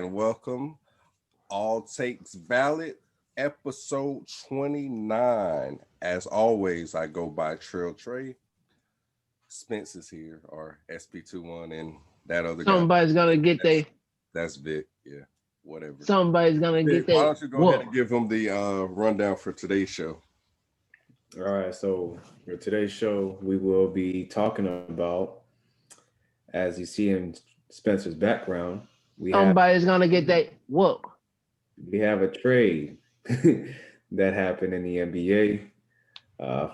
and welcome. AllTakesValid, episode 29. As always, I go by Trill Trayy. Spence is here, or SP21, and that other guy. Somebody's gonna get That's Vick. Yeah, whatever. Somebody's gonna Vic, get why don't you go ahead and give him the rundown for today's show? All right, so for today's show, we will be talking about, as you see in Spencer's background, somebody's gonna get that whoop. We have a trade that happened in the NBA.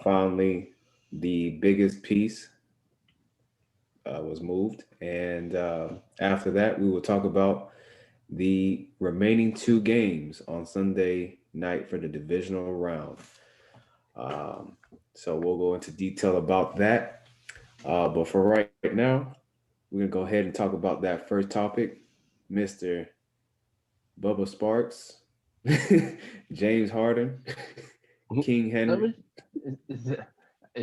Finally, the biggest piece was moved, and after that, we will talk about the remaining two games on Sunday night for the divisional round. So we'll go into detail about that. But for right now, we're going to go ahead and talk about that first topic, Mr. Bubba Sparks, James Harden, King Henry. Is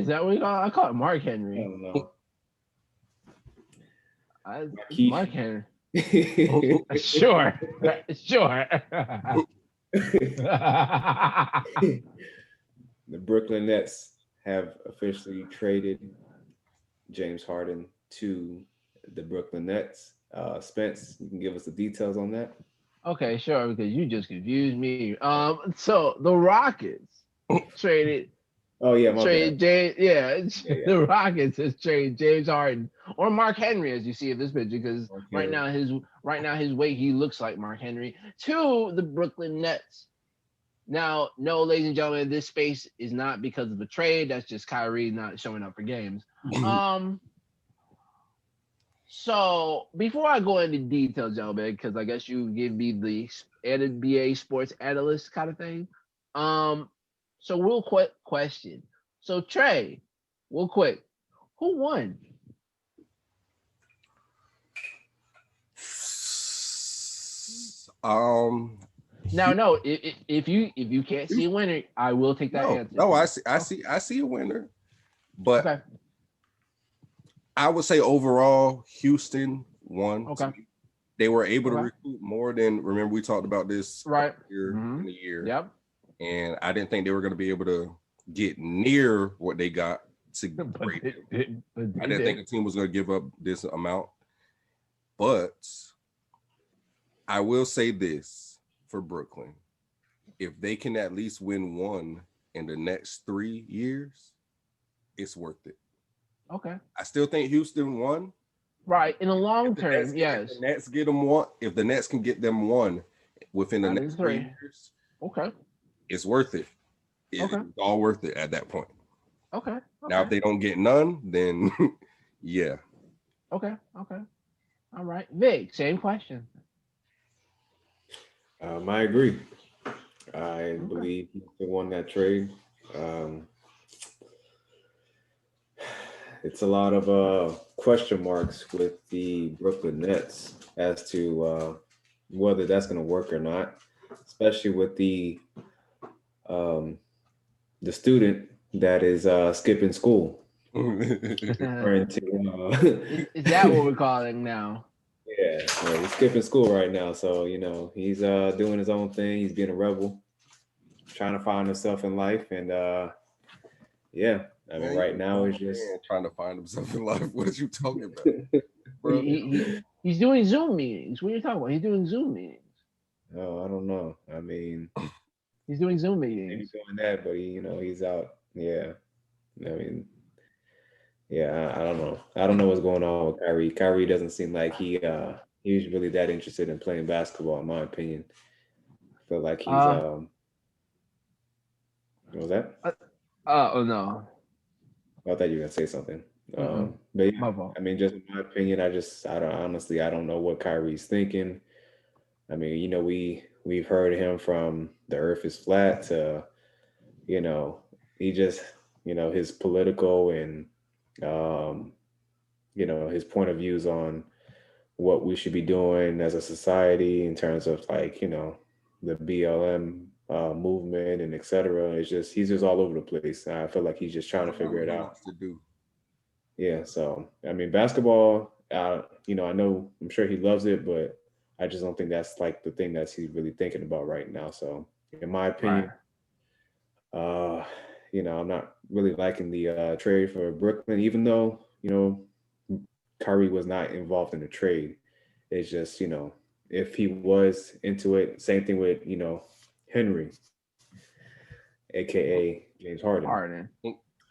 that what you call it? I call it Mark Henry. I don't know. Mark Henry. Sure. The Brooklyn Nets have officially traded James Harden to the Brooklyn Nets. Spence, you can give us the details on that. Okay, sure, because you just confused me. So the Rockets traded. Oh yeah, the Rockets has traded James Harden or Mark Henry, as you see in this picture, because right now his weight, he looks like Mark Henry, to the Brooklyn Nets. Now, no, ladies and gentlemen, this space is not because of a trade. That's just Kyrie not showing up for games. So before I go into details, gentlemen, because I guess you give me the NBA sports analyst kind of thing. So real quick question. So Trey, real quick, who won? No. If you can't see a winner, I will take that answer. No, I see a winner, but okay. I would say overall, Houston won. Okay. They were able to recruit more than, remember we talked about this earlier in the year. Yep. And I didn't think they were going to be able to get near what they got to grade them. I didn't think the team was going to give up this amount. But I will say this for Brooklyn. If they can at least win one in the next 3 years, it's worth it. Okay. I still think Houston won. Right. In the long term, yes. If the Nets get them one, if the Nets can get them one within the next 3 years, okay, it's worth it. It's all worth it at that point. Okay. Now, if they don't get none, then yeah. Okay. All right. Vic, same question. I agree. I believe he won that trade. It's a lot of question marks with the Brooklyn Nets as to whether that's going to work or not, especially with the student that is skipping school. Is that what we're calling now? Yeah, he's skipping school right now. So, he's doing his own thing. He's being a rebel, trying to find himself in life. And I mean, right now it's just trying to find himself in life. What are you talking about? Bro? He's doing Zoom meetings. What are you talking about? He's doing Zoom meetings. Oh, I don't know. I mean, he's doing Zoom meetings. He's doing that, but he's out. Yeah. I mean, yeah, I don't know. I don't know what's going on with Kyrie. Kyrie doesn't seem like he's really that interested in playing basketball, in my opinion. I feel like he's what was that? Oh no. I thought you were gonna say something. But yeah, I mean, just in my opinion, I don't know what Kyrie's thinking. I mean, we've heard him from the earth is flat to, he just, his political and, his point of views on what we should be doing as a society in terms of the BLM movement and etc. It's just he's just all over the place. I feel like he's just trying to figure it out. To do. Yeah, so I mean, basketball. I know, I'm sure he loves it, but I just don't think that's like the thing that he's really thinking about right now. So, in my Right. opinion, uh, I'm not really liking the trade for Brooklyn, even though Kyrie was not involved in the trade. It's just if he was into it, same thing with Henry, aka James Harden. Harden.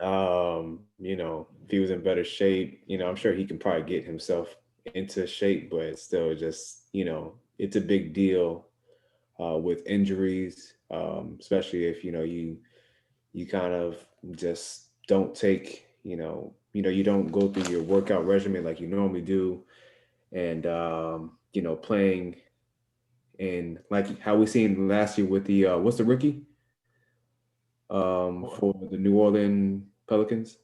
If he was in better shape, I'm sure he can probably get himself into shape, but still just, it's a big deal with injuries, especially if, you kind of just don't take, you don't go through your workout regimen like you normally do. And, playing in like how we seen last year with the, what's the rookie for the New Orleans Pelicans?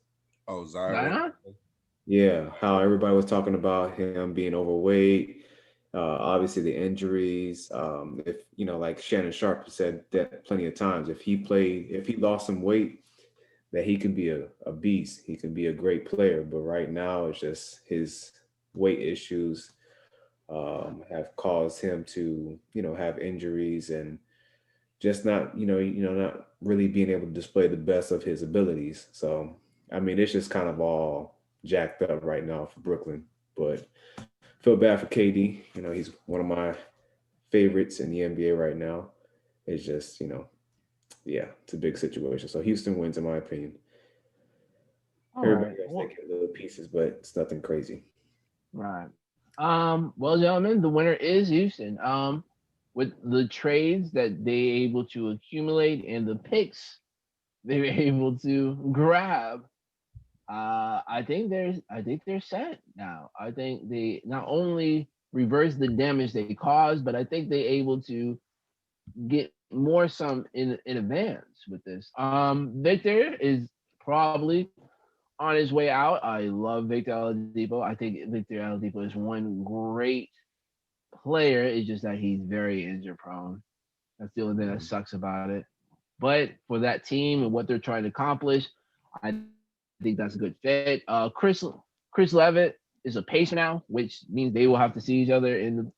Oh, Zion. Zion? Yeah, how everybody was talking about him being overweight. Obviously, the injuries. If like Shannon Sharp said that plenty of times, if he lost some weight, that he can be a beast. He can be a great player. But right now, it's just his weight issues have caused him to have injuries and just not not really being able to display the best of his abilities. So I mean, it's just kind of all jacked up right now for Brooklyn. But feel bad for KD. He's one of my favorites in the NBA right now. It's just yeah, it's a big situation. So Houston wins in my opinion. All Everybody right. else Well, taking little pieces, but it's nothing crazy. right. Well, gentlemen, the winner is Houston. With the trades that they able to accumulate and the picks they were able to grab, I think they're set now. I think they not only reverse the damage they caused, but I think they able to get more some in advance with this. Victor is probably on his way out. I love Victor Oladipo. I think Victor Oladipo is one great player. It's just that he's very injury prone. That's the only thing that sucks about it. But for that team and what they're trying to accomplish, I think that's a good fit. Chris Levitt is a pacer now, which means they will have to see each other in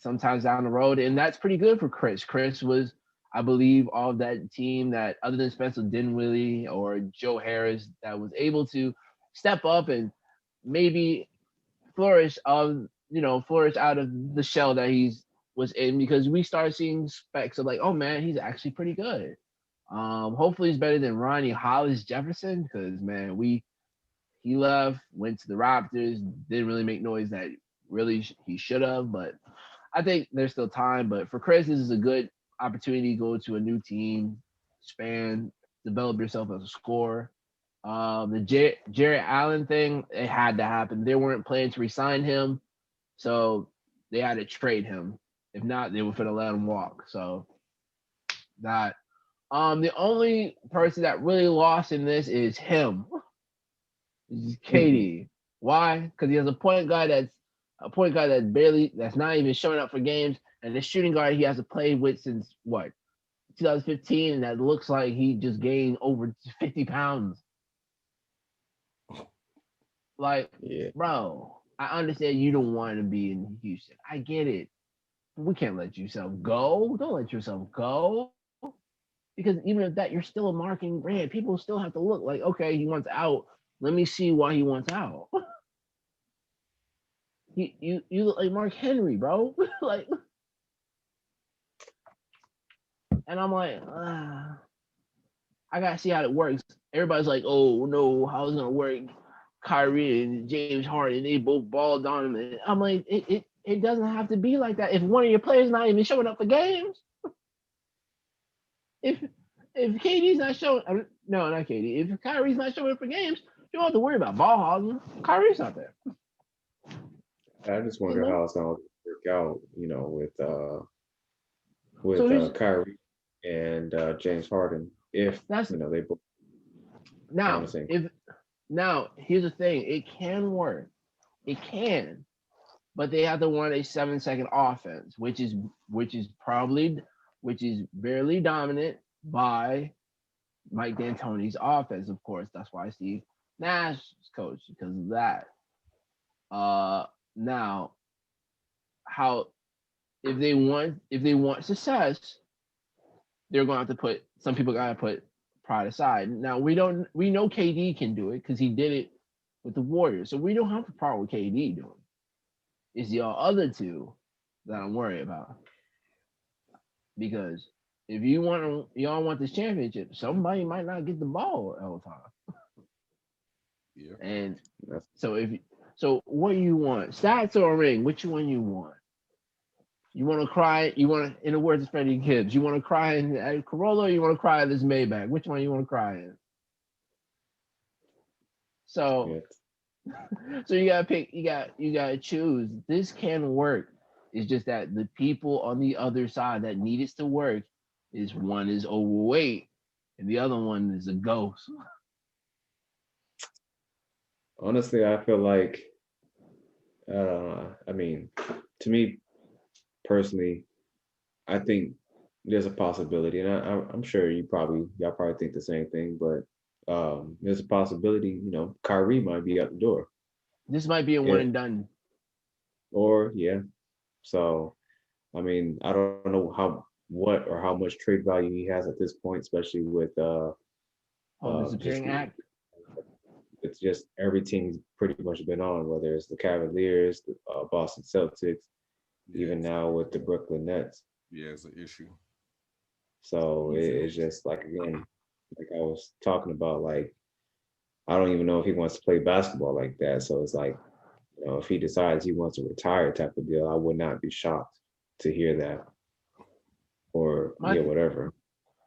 sometimes down the road, and that's pretty good for Chris. Chris was, I believe, all of that team that other than Spencer Dinwiddie or Joe Harris that was able to step up and maybe flourish out of the shell that he's was in because we started seeing specs of like, oh man, he's actually pretty good. Hopefully he's better than Ronnie Hollis Jefferson because man, he left, went to the Raptors, didn't really make noise that really he should have, but I think there's still time. But for Chris, this is a good opportunity to go to a new team, expand, develop yourself as a scorer. The Jarrett Allen thing, it had to happen. They weren't planning to resign him, so they had to trade him. If not, they were going to let him walk. So that the only person that really lost in this is him. This is KD. Why? Because he has a point guard that's not even showing up for games, and the shooting guard he has to play with since what 2015, and that looks like he just gained over 50 pounds. Like, Yeah. bro, I understand you don't want to be in Houston. I get it. We can't let yourself go. Don't let yourself go. Because even if that, you're still a marketing brand. People still have to look like, okay, he wants out. Let me see why he wants out. You look like Mark Henry, bro. Like, and I'm like, I gotta see how it works. Everybody's like, oh no, how's it gonna work? Kyrie and James Harden, they both balled on him. And I'm like, it doesn't have to be like that. If one of your players not even showing up for games, if KD's not showing, no, not KD. If Kyrie's not showing up for games, you don't have to worry about ball hogging. Kyrie's not there. I just wonder how it's gonna work out, So Kyrie and James Harden if that's they both now on the same. now here's the thing. It can work. It can, but they have to run a 7-second offense, which is barely dominant by Mike D'Antoni's offense. Of course, that's why Steve Nash is coach because of that. Now how if they want success, they're going to have to put some people got to put pride aside. Now we know KD can do it because he did it with the Warriors, so we don't have a problem with KD doing it. It's y'all other two that I'm worried about, because if y'all want this championship, somebody might not get the ball all the time. Yeah. And so what do you want? Stats or a ring? Which one you want? You want to cry? You want to, in the words of Freddie Gibbs, you want to cry in Corolla, or you want to cry in this Maybach? Which one you want to cry in? So, so you gotta pick. You gotta choose. This can work. It's just that the people on the other side that need it to work is one is overweight and the other one is a ghost. Honestly, I feel like, I mean, to me personally, I think there's a possibility, and I'm sure y'all probably think the same thing, but there's a possibility, Kyrie might be out the door. This might be a one and done. Or yeah. So, I mean, I don't know how much trade value he has at this point, especially with Disappearing act. It's just every team he's pretty much been on, whether it's the Cavaliers, the Boston Celtics, even now with the Brooklyn Nets. Yeah, it's an issue. So it's just like, again, like I was talking about, like, I don't even know if he wants to play basketball like that. So it's like, if he decides he wants to retire type of deal, I would not be shocked to hear that. Or whatever.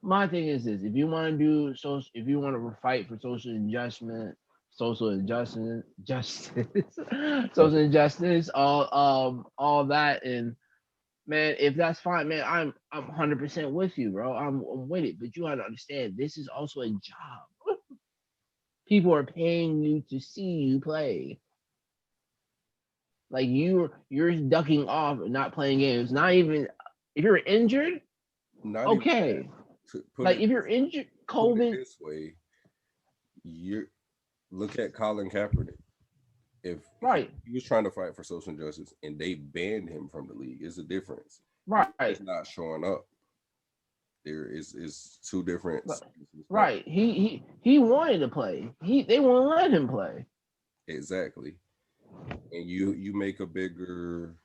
My thing is this: if you want to fight for social injustice, all that, and man, if that's fine, man, I'm 100% with you, bro. I'm with it, but you gotta understand, this is also a job. People are paying you to see you play. Like you're ducking off and not playing games. Not even if you're injured. Not okay. Like if you're injured, COVID. This way, you look at Colin Kaepernick. If he was trying to fight for social justice and they banned him from the league, it's a difference. Right. He's not showing up. There is two different. Right. He wanted to play. They won't let him play. Exactly. And you make a bigger,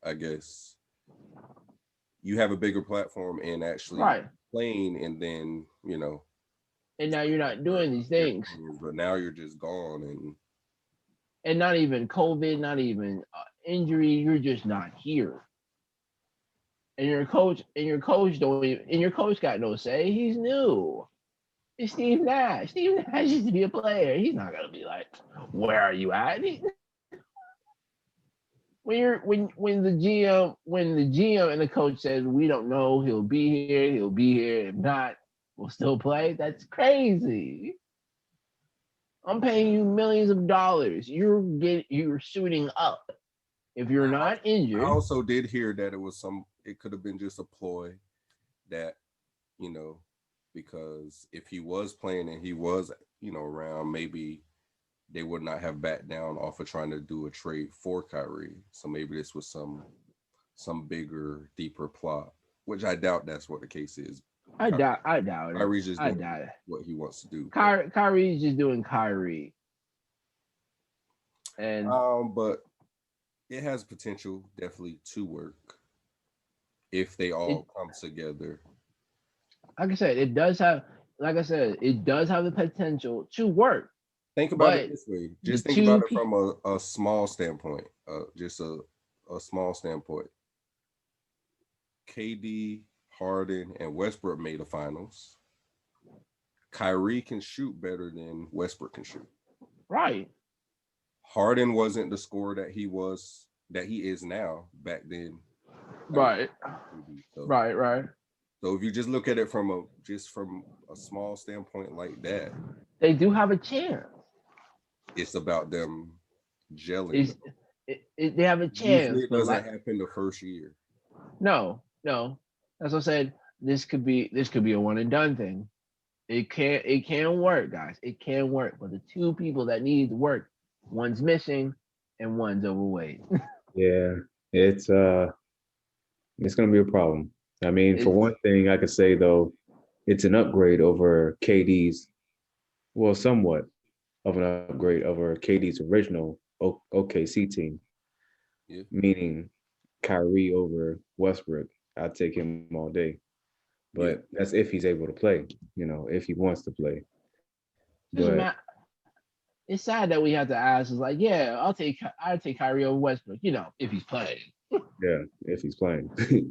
I guess, you have a bigger platform in actually playing, and then and now you're not doing these things, but now you're just gone, and not even COVID, not even injury, you're just not here. And your coach got no say. He's new. It's Steve Nash. Steve Nash used to be a player. He's not gonna be like, where are you at? When the GM and the coach says, we don't know, he'll be here. If not, we'll still play. That's crazy. I'm paying you millions of dollars. You're shooting up. If you're not injured. I also did hear that it could have been just a ploy that, because if he was playing and he was, around, maybe they would not have backed down off of trying to do a trade for Kyrie. So maybe this was some bigger, deeper plot, which I doubt that's what the case is. I doubt it. Kyrie's just doing what he wants to do. Kyrie's just doing Kyrie. And but it has potential definitely to work if they all come together. Like I said, it does have the potential to work. Think about it this way. Just think about it from a small standpoint. Just a small standpoint. KD, Harden, and Westbrook made the finals. Kyrie can shoot better than Westbrook can shoot. Right. Harden wasn't the scorer that he is now back then. Right. Right. So if you just look at it from a small standpoint like that, they do have a chance. It's about them gelling. They have a chance. Usually it doesn't happen the first year. No. As I said, this could be a one and done thing. It can work, guys. It can work. But the two people that need to work, one's missing and one's overweight. Yeah, it's It's going to be a problem. I mean, for one thing, I could say, though, it's an upgrade over KD's, well, somewhat of an upgrade over KD's original OKC team, Yeah. meaning Kyrie over Westbrook. I'd take him all day. Yeah. But that's if he's able to play, if he wants to play. But it's sad that we have to ask. It's like, yeah, I'll take Kyrie over Westbrook, if he's playing. yeah, if he's playing. If he's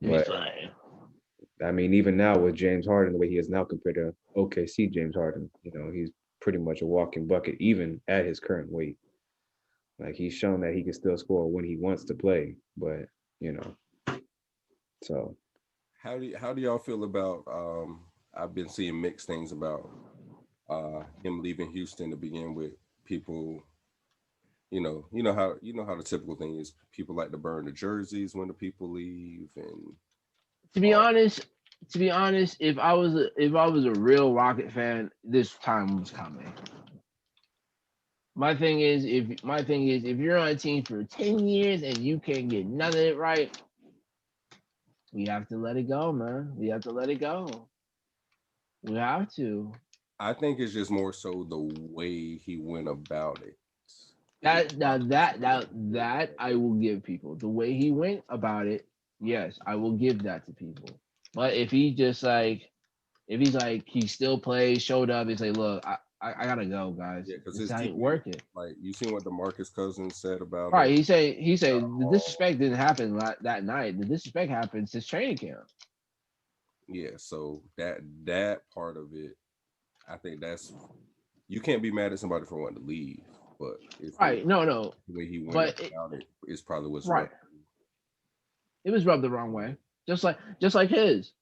But playing. I mean, even now with James Harden, the way he is now compared to OKC James Harden, he's pretty much a walking bucket, even at his current weight. Like he's shown that he can still score when he wants to play, but so. How do y'all feel about? I've been seeing mixed things about him leaving Houston to begin with. People, how the typical thing is. People like to burn the jerseys when the people leave, and to be honest, if I was a real Rocket fan, this time was coming. My thing is, if you're on a team for 10 years and you can't get none of it right, we have to let it go, man. We have to let it go. We have to. I think it's just more so the way he went about it. That I will give people. The way he went about it, yes, I will give that to people. But if he's like he still plays, showed up, and say, look, I gotta go, guys. Yeah, because this ain't working. Like you seen what DeMarcus Cousins said about right. He said the disrespect didn't happen that night. The disrespect happened since training camp. Yeah, so that part of it, I think you can't be mad at somebody for wanting to leave, but right. No. The way he went about it is probably what's right. It was rubbed the wrong way, just like his.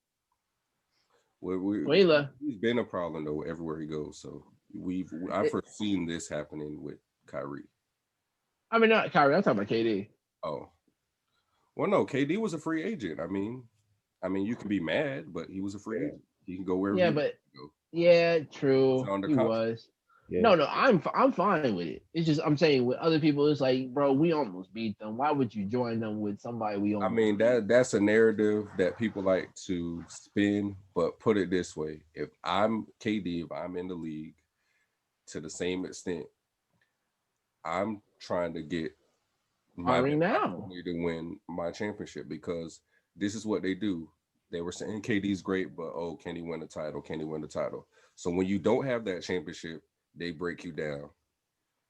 He's been a problem though everywhere he goes. So I've foreseen this happening with Kyrie. I mean, not Kyrie. I'm talking about KD. Oh, well, no, KD was a free agent. I mean, you can be mad, but he was a free agent. He can go wherever. Yeah, but go. Yeah, true. He was. Yeah. No, I'm fine with it. It's just I'm saying with other people, it's like, bro, we almost beat them. Why would you join them with somebody we almost? I mean, that's a narrative that people like to spin. But put it this way: if I'm KD, if I'm in the league, to the same extent, I'm trying to get my opportunity to win my championship because this is what they do. They were saying KD's great, but can he win the title? Can he win the title? So when you don't have that championship, they break you down.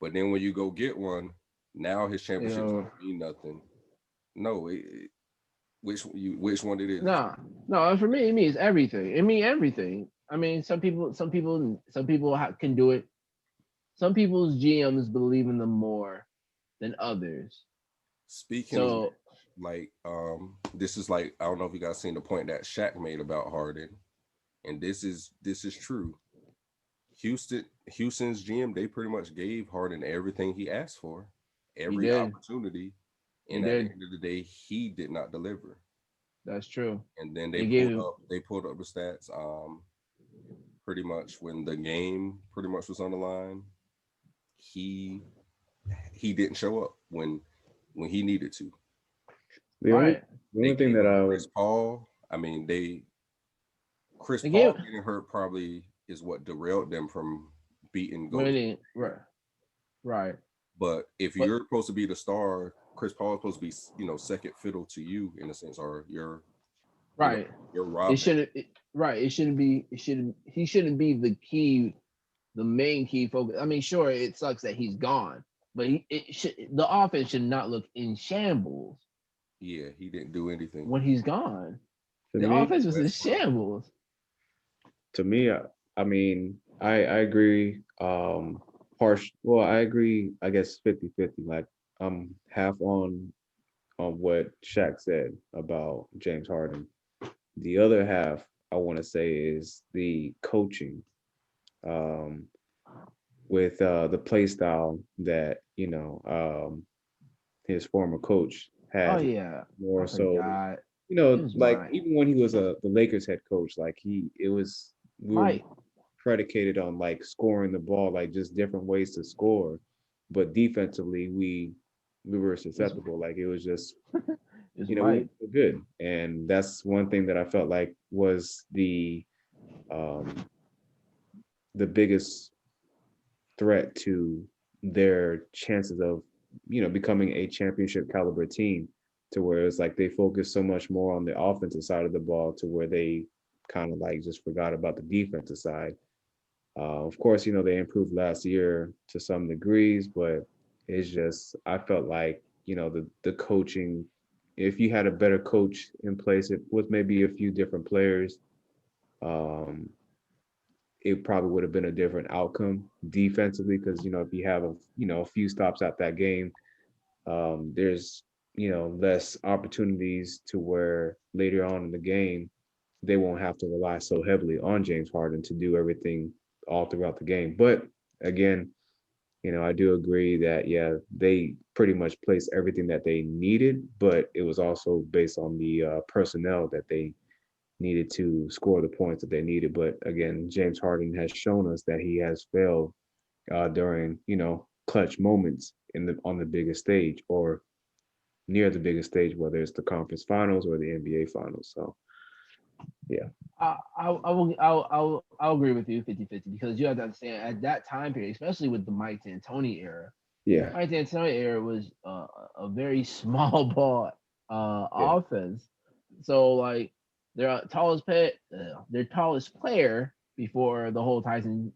But then when you go get one, now his championship don't mean nothing. No, which one it is? No. For me, it means everything. It means everything. I mean, some people can do it. Some people's GMs believe in them more than others. Speaking of like, this is like, I don't know if you guys seen the point that Shaq made about Harden, and this is true. Houston's GM, they pretty much gave Harden everything he asked for, every opportunity, and at the end of the day, he did not deliver. That's true. And then they pulled up the stats. Pretty much when the game pretty much was on the line, he didn't show up when he needed to. The only thing that Chris Paul, Chris Paul getting hurt probably is what derailed them from beating Golden. Right. But if you're supposed to be the star, Chris Paul is supposed to be, second fiddle to you in a sense, or you're right. You're Robin. He shouldn't be the main key focus. I mean, sure, it sucks that he's gone, but the offense should not look in shambles. Yeah, he didn't do anything when he's gone. The offense was in shambles. To me, I mean, I agree. I agree. I guess 50-50. Like I'm half on what Shaq said about James Harden. The other half I want to say is the coaching, with the play style that his former coach had. Oh yeah, more so. Like even when he was the Lakers head coach, like we were predicated on like scoring the ball, like just different ways to score, but defensively we were susceptible. Like it was just we were good. And that's one thing that I felt like was the biggest threat to their chances of, becoming a championship caliber team, to where it's like they focused so much more on the offensive side of the ball to where they kind of like just forgot about the defensive side. Of course, they improved last year to some degrees, but it's just, I felt like, the coaching, if you had a better coach in place with maybe a few different players, it probably would have been a different outcome defensively. Because, if you have a few stops at that game, there's, less opportunities to where later on in the game, they won't have to rely so heavily on James Harden to do everything all throughout the game. But again, I do agree that, yeah, they pretty much placed everything that they needed, but it was also based on the personnel that they needed to score the points that they needed. But again, James Harden has shown us that he has failed during, clutch moments on the biggest stage or near the biggest stage, whether it's the conference finals or the NBA finals. So, yeah. I'll agree with you 50-50, because you have to understand at that time period, especially with the Mike D'Antoni era. Yeah. Mike D'Antoni era was a very small ball offense. So like their tallest player before the whole Tyson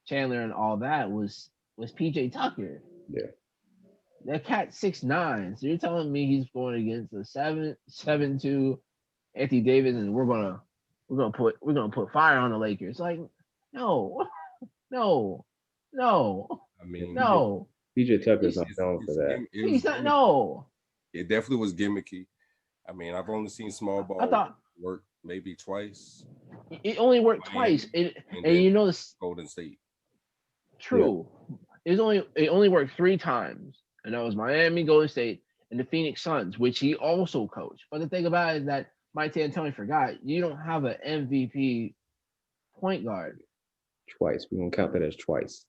Chandler and all that was PJ Tucker. Yeah. That cat 6'9". So you're telling me he's going against a 7'2" Anthony Davis, and we're gonna put fire on the Lakers? Like, no. I mean, no. PJ Tucker's not known for that. He's not. No. It definitely was gimmicky. I mean, I've only seen small ball work maybe twice. It only worked twice, and this Golden State. True. Yeah. It only worked 3 times, and that was Miami, Golden State, and the Phoenix Suns, which he also coached. But the thing about it is that Mike D'Antoni forgot, you don't have an MVP point guard. Twice. We're going to count that as twice.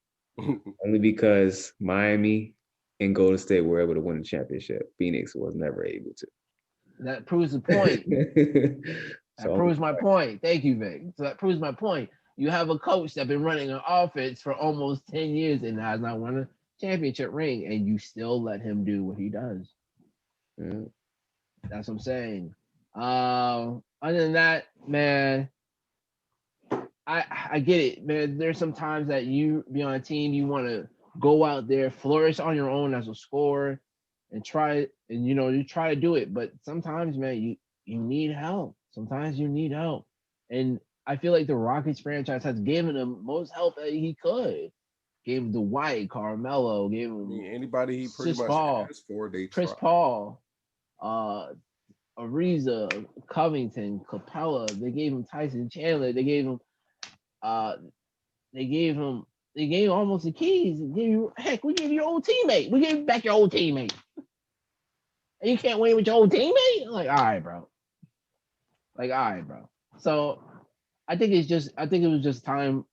Only because Miami and Golden State were able to win the championship. Phoenix was never able to. That proves the point. That proves my point. Thank you, Vic. So that proves my point. You have a coach that's been running an offense for almost 10 years and has not won a championship ring, and you still let him do what he does. Yeah. That's what I'm saying. Other than that, man, I get it, man. There's some times that you be on a team, you want to go out there, flourish on your own as a scorer, and try to do it. But sometimes, man, you need help. Sometimes you need help, and I feel like the Rockets franchise has given him most help that he could. Gave him Dwight, Carmelo, gave him anybody he pretty much asked for. Chris Paul, Ariza, Covington, Capella. They gave him Tyson Chandler. They gave him almost the keys. We gave you your old teammate. We gave you back your old teammate. And you can't win with your old teammate? Like, all right, bro. So I think it was just time.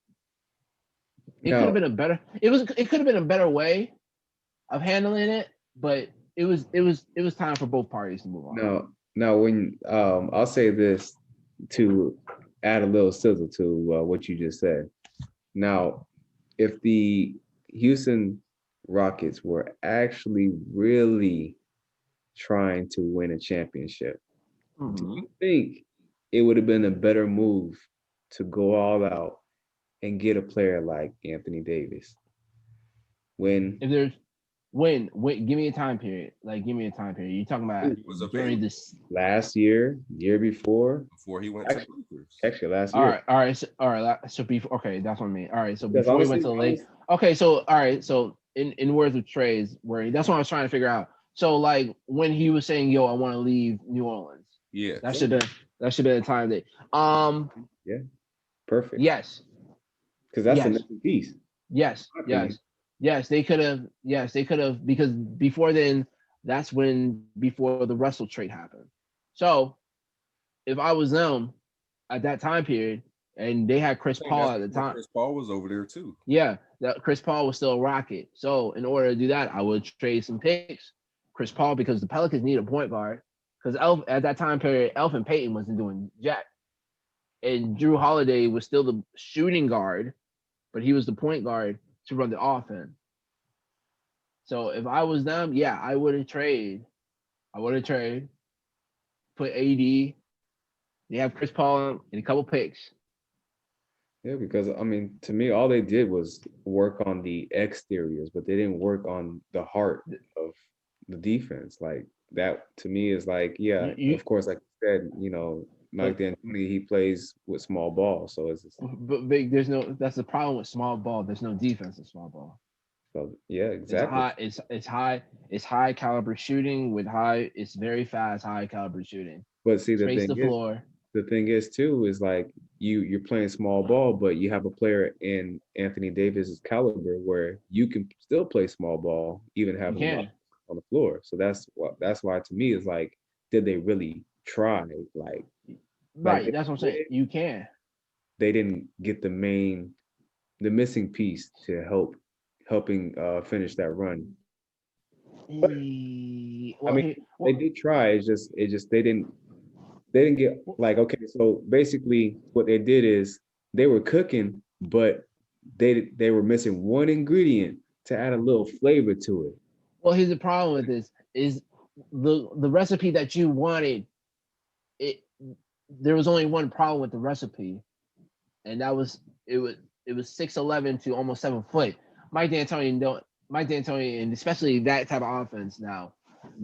It could have been a better way of handling it, but it was time for both parties to move on. No, when I'll say this to add a little sizzle to what you just said. Now, if the Houston Rockets were actually really trying to win a championship, do you think it would have been a better move to go all out and get a player like Anthony Davis? Give me a time period. You're talking about during this last year before he went to the Lakers. Actually, last year. All right. So before, okay, that's what I mean. All right, so before we went to the Lakers. Okay, so all right, so in words of Trays, where that's what I was trying to figure out. So like when he was saying, "Yo, I want to leave New Orleans." Yeah, that should have been a time that. Yeah, perfect. Yes, because that's the missing piece. Yes, they could have, because before then, before the Russell trade happened. So if I was them at that time period and they had Chris Paul at the time. Chris Paul was over there too. Yeah, that Chris Paul was still a Rocket. So in order to do that, I would trade some picks. Chris Paul, because the Pelicans need a point guard. because Elf at that time period, Elfin Payton wasn't doing jack, and Drew Holiday was still the shooting guard, but he was the point guard to run the offense. So if I was them, yeah, I would have traded. I would have traded, put AD. They have Chris Paul and a couple picks. Yeah, because I mean, to me, all they did was work on the exteriors, but they didn't work on the heart of the defense. Like that, to me, is like, yeah, of course, like you said, Mike D'Antoni, he plays with small ball, so it's just, but Vic, there's no. That's the problem with small ball. There's no defense in small ball. so yeah, exactly. It's high caliber shooting with high. It's very fast, high caliber shooting. But see, Space the floor. The thing is too is like you're playing small ball, but you have a player in Anthony Davis's caliber where you can still play small ball, even having him on the floor. So that's why to me is like, did they really try? Like, right, that's what I'm saying. You can. They didn't get the missing piece to helping finish that run. But, they did try. It's just they didn't get like, okay, so basically what they did is they were cooking, but they were missing one ingredient to add a little flavor to it. Well, here's the problem with this is the recipe that you wanted. There was only one problem with the recipe, and that was it was 6'11" to almost 7 foot. Mike D'Antoni, and especially that type of offense now,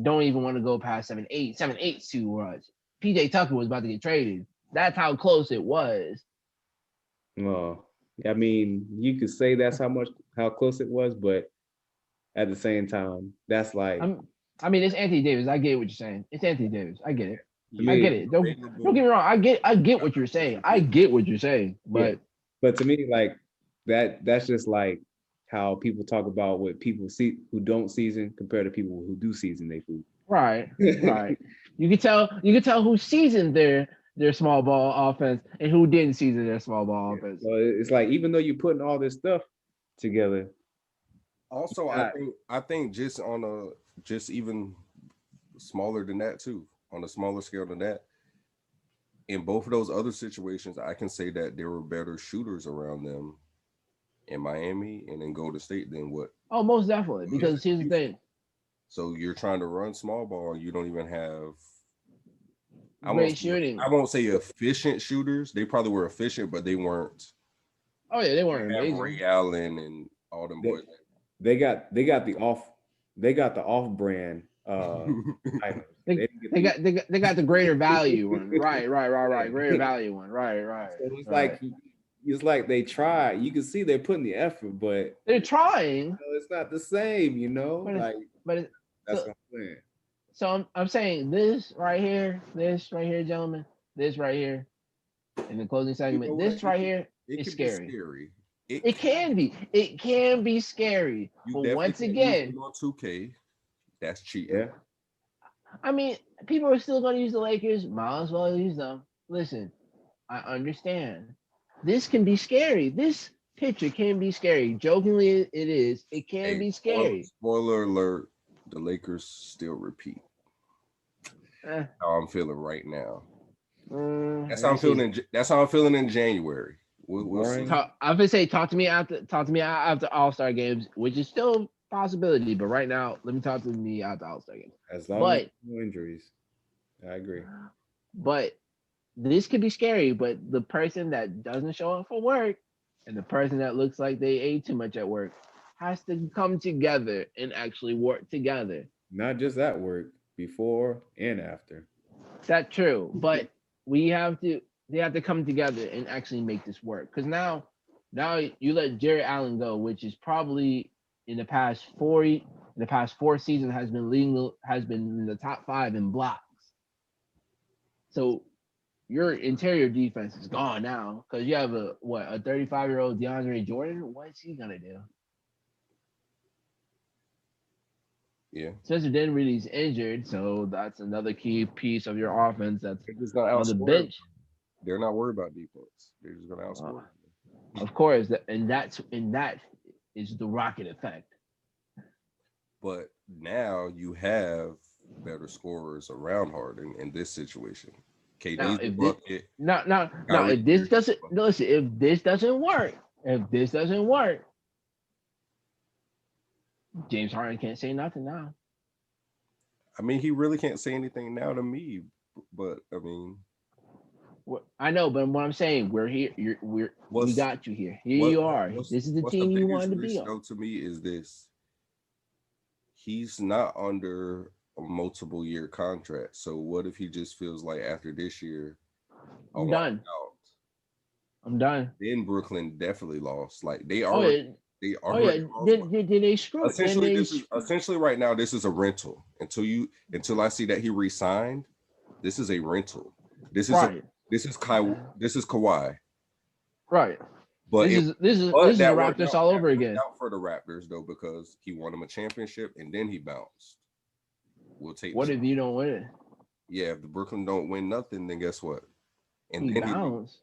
don't even want to go past 7'8". 7'8's too much. PJ Tucker was about to get traded. That's how close it was. Well, I mean, you could say that's how close it was, but at the same time, that's like. I mean, it's Anthony Davis. I get what you're saying. It's Anthony Davis. I get it. I get it. Don't get me wrong. I get what you're saying. I get what you're saying. But to me, like that's just like how people talk about what people see who don't season compared to people who do season their food. Right. You can tell who seasoned their small ball offense and who didn't season their small ball offense. So it's like, even though you're putting all this stuff together. Also, I think just just even smaller than that too, on a smaller scale than that, in both of those other situations, I can say that there were better shooters around them in Miami and in Golden State than what. Oh, most definitely. Because here's the thing. So you're trying to run small ball, you don't even have great shooting. I won't say efficient shooters. They probably were efficient, but they weren't. Oh yeah, they weren't amazing. Ray Allen and all them boys. They got the off-brand they got the greater value one. Right. Greater value one. Right. So it's like they try. You can see they're putting the effort, but they're trying. It's not the same, But that's what I'm saying. So I'm saying this right here, gentlemen, this right here, in the closing segment, this right here is scary. It can be scary. But once again, on 2K, that's cheating. Yeah. I mean, people are still going to use the Lakers. Might as well use them. Listen, I understand. This can be scary. This picture can be scary. Jokingly, it is. It can be scary. Spoiler alert: the Lakers still repeat. How I'm feeling right now. That's how I'm feeling. That's how I'm feeling in January. We'll see. I'm gonna say, talk to me after All-Star games, which is still a possibility. But right now, let me talk to me after All-Star games. As long as no injuries, I agree. But this could be scary. But the person that doesn't show up for work and the person that looks like they ate too much at work has to come together and actually work together. Not just at work, before and after. That's true, but they have to come together and actually make this work. Because now you let Jared Allen go, which is probably in the past 4 seasons has been in the top 5 in blocks. So your interior defense is gone now because you have a 35-year-old DeAndre Jordan. What's he gonna do? Yeah. Spencer Dinwiddie's injured, so that's another key piece of your offense that's on the bench. They're not worried about defense. They're just gonna outscore. Of course, and that is the rocket effect. But now you have better scorers around Harden in this situation. Now, KD's the if this, bucket. now, Kyrie if this is doesn't, the bucket. no, listen, if this doesn't work, James Harden can't say nothing now. I mean, he really can't say anything now to me, but I mean, I know, but what I'm saying, we're here. We what's got you here. Here you are. This is the what's the team you biggest wanted to be risk on. though to me is this: he's not under a multiple year contract. So what if he just feels like after this year, I I'm want done. out? I'm done. Then Brooklyn definitely lost. Like they Oh already yeah. they Oh yeah. already lost money. Did they screw it? Then Essentially, they this is essentially right now. This is a rental until I see that he re-signed. This is a rental. This is right. this is Kawhi. Right. But This is the that worked Raptors out. all That over worked again. out for the Raptors though because he won them a championship and then he bounced. We'll take. What if you don't win it? Yeah, if the Brooklyn don't win nothing, then guess what? And He then bounced.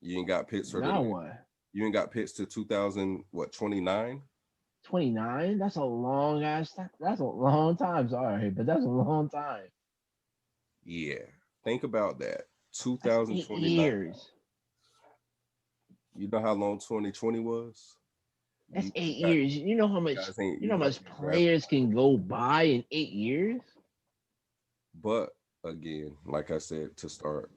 you ain't got picks for Now what? You ain't got picks to 2029. 29? That's a long ass. That's a long time. Sorry, but that's a long time. Yeah, think about that. That's 8 2029. years. You know how long 2020 was? That's You 8 guys- years. You know how much you guys much ain't drafted. players can go by in 8 years? But again, like I said to start,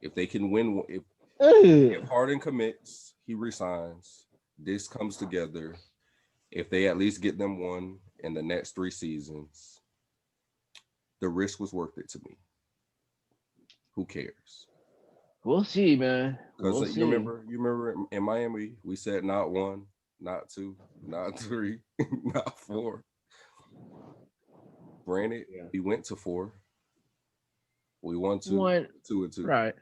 if they can win, if Ugh. Harden commits, he resigns. This comes together. If they at least get them one in the next 3 seasons, the risk was worth it to me. Who cares? We'll see, man. Because We'll see. you remember in Miami, we said not 1, not 2, not 3, not 4. Granted, we went to 4. We won 2, 2 and 2. Right.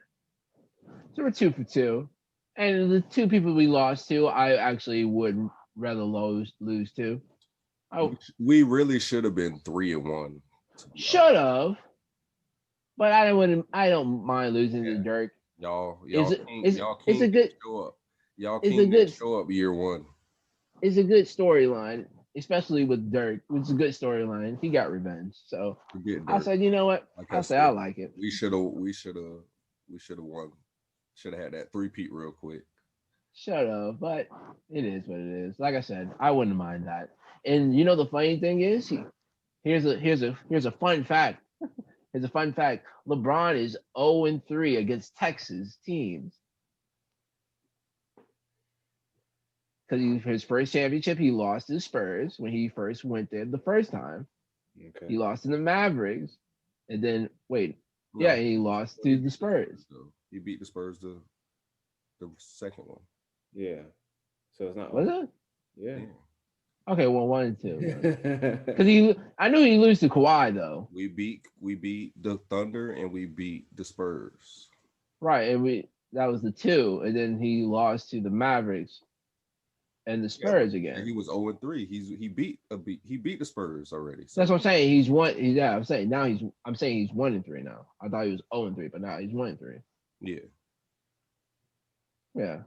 So we're 2 for 2. And the 2 people we lost to, I actually would rather lose to. We really should have been 3 and 1. Should have. But I don't mind losing to Dirk. Y'all it's a good show up. Y'all can't show up year 1. It's a good storyline, especially with Dirk. It's a good storyline. He got revenge. So I said, you know what? I like it. We should have won. Should have had that 3-peat real quick. Shut up, but it is what it is. Like I said, I wouldn't mind that. And you know the funny thing is, here's a fun fact. Here's a fun fact. LeBron is 0-3 against Texas teams. Because his first championship, he lost to the Spurs when he first went there the first time. Okay. He lost to the Mavericks. And then, he lost to the Spurs. He beat the Spurs the second one. Yeah. So it's not. Was it? Yeah. Okay, well, 1 and 2. Because I knew he lose to Kawhi though. We beat the Thunder and we beat the Spurs. Right, and that was the 2, and then he lost to the Mavericks and the Spurs again. He was 0-3. He beat the Spurs already. So. That's what I'm saying. He's one. Yeah, I'm saying now he's 1-3 now. I thought he was 0-3, but now he's 1-3. Yeah. Yeah.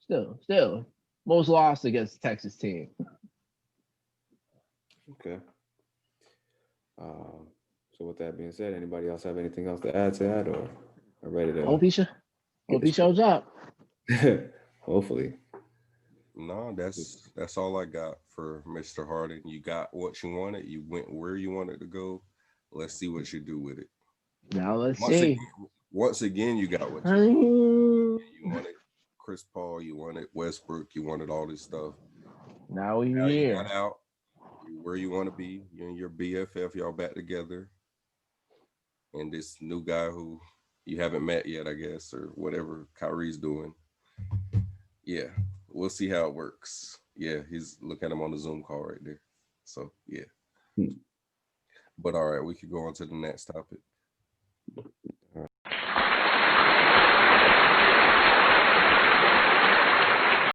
Still, most lost against the Texas team. Okay. So with that being said, anybody else have anything else to add to that, or are ready to? Hope he shows up. Hopefully. No, that's all I got for Mr. Harden. You got what you wanted. You went where you wanted to go. Let's see what you do with it. Now let's see. Once again, you got what you wanted. Chris Paul, you wanted Westbrook, you wanted all this stuff. Now we're here. You got out. Where you want to be. You and your BFF, y'all back together. And this new guy who you haven't met yet, I guess, or whatever Kyrie's doing. Yeah, we'll see how it works. Yeah, look at him on the Zoom call right there. So, yeah. But all right, we could go on to the next topic.